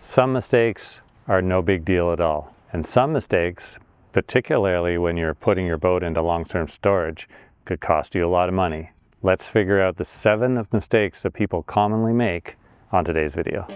Some mistakes are no big deal at all. And some mistakes, particularly when you're putting your boat into long-term storage, could cost you a lot of money. Let's figure out the 7 of mistakes that people commonly make on today's video.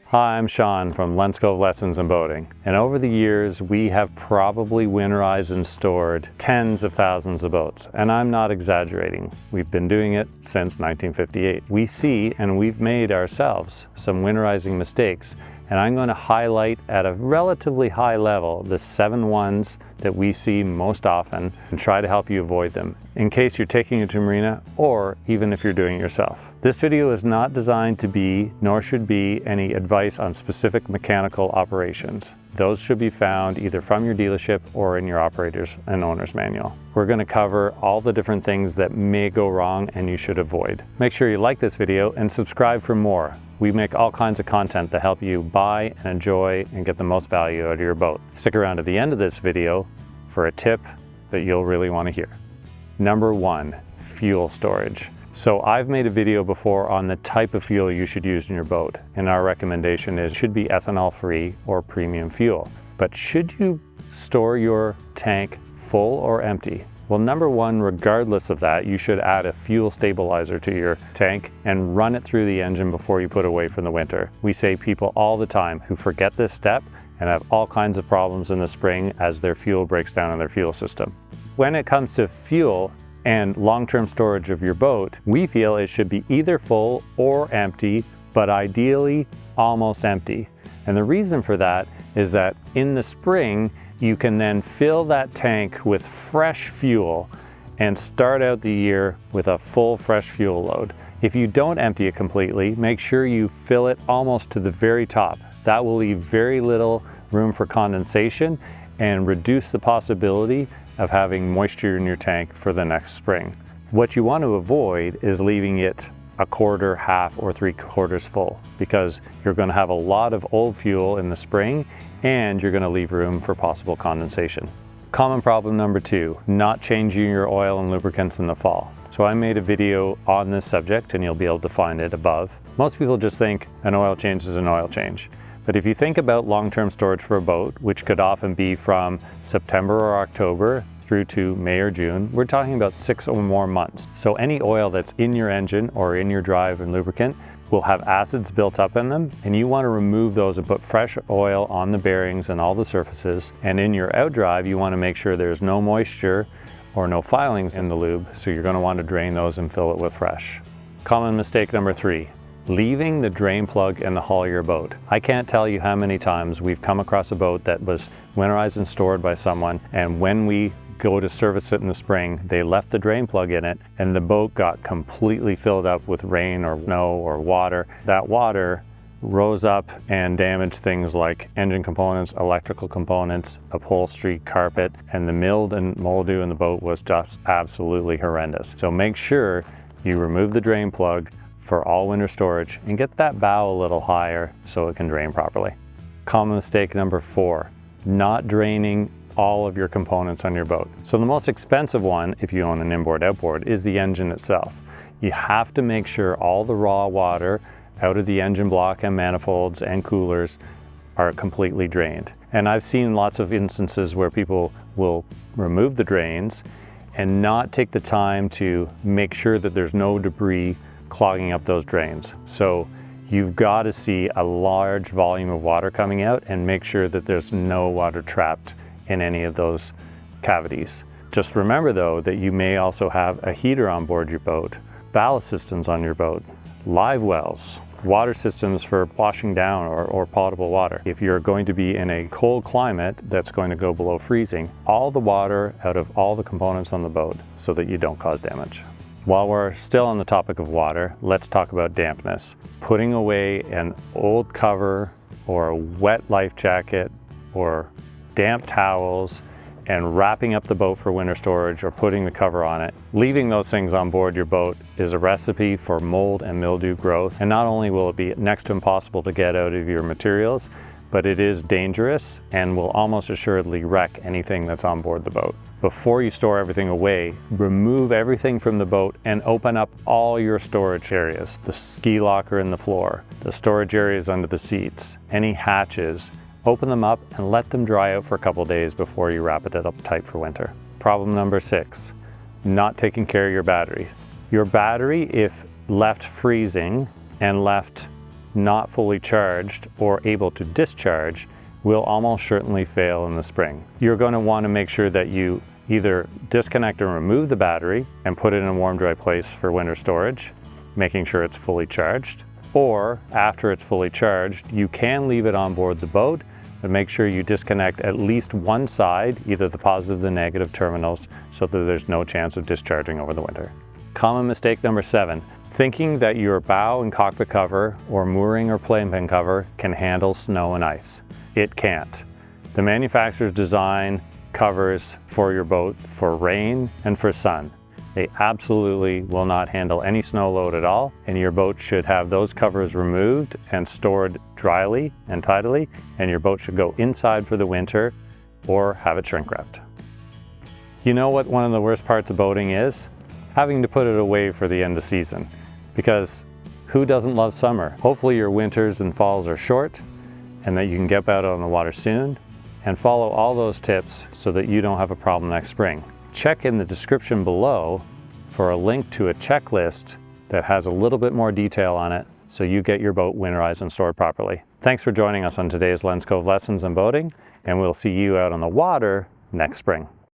Hi, I'm Sean from Cove Lessons in Boating, and over the years we have probably winterized and stored tens of thousands of boats, and I'm not exaggerating. We've been doing it since 1958. We see, and we've made ourselves, some winterizing mistakes, and I'm going to highlight at a relatively high level the 7 ones that we see most often and try to help you avoid them in case you're taking it to marina or even if you're doing it yourself. This video is not designed to be, nor should be, any advice on specific mechanical operations. Those should be found either from your dealership or in your operator's and owner's manual. We're going to cover all the different things that may go wrong and you should avoid. Make sure you like this video and subscribe for more. We make all kinds of content to help you buy and enjoy and get the most value out of your boat. Stick around to the end of this video for a tip that you'll really want to hear. Number 1, fuel storage. So I've made a video before on the type of fuel you should use in your boat, and our recommendation is it should be ethanol-free or premium fuel. But should you store your tank full or empty? Well, number 1, regardless of that, you should add a fuel stabilizer to your tank and run it through the engine before you put away for the winter. We see people all the time who forget this step and have all kinds of problems in the spring as their fuel breaks down in their fuel system. When it comes to fuel and long-term storage of your boat, we feel it should be either full or empty, but ideally almost empty. And the reason for that is that in the spring, you can then fill that tank with fresh fuel and start out the year with a full fresh fuel load. If you don't empty it completely, make sure you fill it almost to the very top. That will leave very little room for condensation and reduce the possibility of having moisture in your tank for the next spring. What you want to avoid is leaving it a quarter, half, or 3/4 full, because you're going to have a lot of old fuel in the spring and you're going to leave room for possible condensation. Common problem number 2, not changing your oil and lubricants in the fall. So I made a video on this subject and you'll be able to find it above. Most people just think an oil change is an oil change. But if you think about long-term storage for a boat, which could often be from September or October through to May or June, we're talking about 6 or more months. So any oil that's in your engine or in your drive and lubricant will have acids built up in them, and you want to remove those and put fresh oil on the bearings and all the surfaces. And in your outdrive, you want to make sure there's no moisture or no filings in the lube, so you're going to want to drain those and fill it with fresh. Common mistake number 3, leaving the drain plug in the hull of your boat. I can't tell you how many times we've come across a boat that was winterized and stored by someone, and when we go to service it in the spring, they left the drain plug in it and the boat got completely filled up with rain or snow or water. That water rose up and damaged things like engine components, electrical components, upholstery, carpet, and the mildew and mildew in the boat was just absolutely horrendous. So make sure you remove the drain plug for all winter storage and get that bow a little higher so it can drain properly. Common mistake number 4, not draining all of your components on your boat. So the most expensive one, if you own an inboard outboard, is the engine itself. You have to make sure all the raw water out of the engine block and manifolds and coolers are completely drained. And I've seen lots of instances where people will remove the drains and not take the time to make sure that there's no debris clogging up those drains. So you've got to see a large volume of water coming out and make sure that there's no water trapped in any of those cavities. Just remember though that you may also have a heater on board your boat, ballast systems on your boat, live wells, water systems for washing down or potable water. If you're going to be in a cold climate that's going to go below freezing, all the water out of all the components on the boat so that you don't cause damage. While we're still on the topic of water, let's talk about dampness. Putting away an old cover or a wet life jacket or damp towels and wrapping up the boat for winter storage or putting the cover on it. Leaving those things on board your boat is a recipe for mold and mildew growth. And not only will it be next to impossible to get out of your materials, but it is dangerous and will almost assuredly wreck anything that's on board the boat. Before you store everything away, remove everything from the boat and open up all your storage areas. The ski locker in the floor, the storage areas under the seats, any hatches. Open them up and let them dry out for a couple days before you wrap it up tight for winter. Problem number 6, not taking care of your battery. Your battery, if left freezing and left not fully charged or able to discharge, will almost certainly fail in the spring. You're going to want to make sure that you either disconnect and remove the battery and put it in a warm, dry place for winter storage, making sure it's fully charged, or after it's fully charged, you can leave it on board the boat, but make sure you disconnect at least one side, either the positive or the negative terminals, so that there's no chance of discharging over the winter. Common mistake number 7, thinking that your bow and cockpit cover or mooring or playpen cover can handle snow and ice. It can't. The manufacturer's design covers for your boat for rain and for sun. They absolutely will not handle any snow load at all, and your boat should have those covers removed and stored dryly and tidily, and your boat should go inside for the winter or have it shrink wrapped. You know what one of the worst parts of boating is? Having to put it away for the end of season, because who doesn't love summer? Hopefully your winters and falls are short and that you can get out on the water soon, and follow all those tips so that you don't have a problem next spring. Check in the description below for a link to a checklist that has a little bit more detail on it so you get your boat winterized and stored properly. Thanks for joining us on today's Lens Cove Lessons in Boating, and we'll see you out on the water next spring.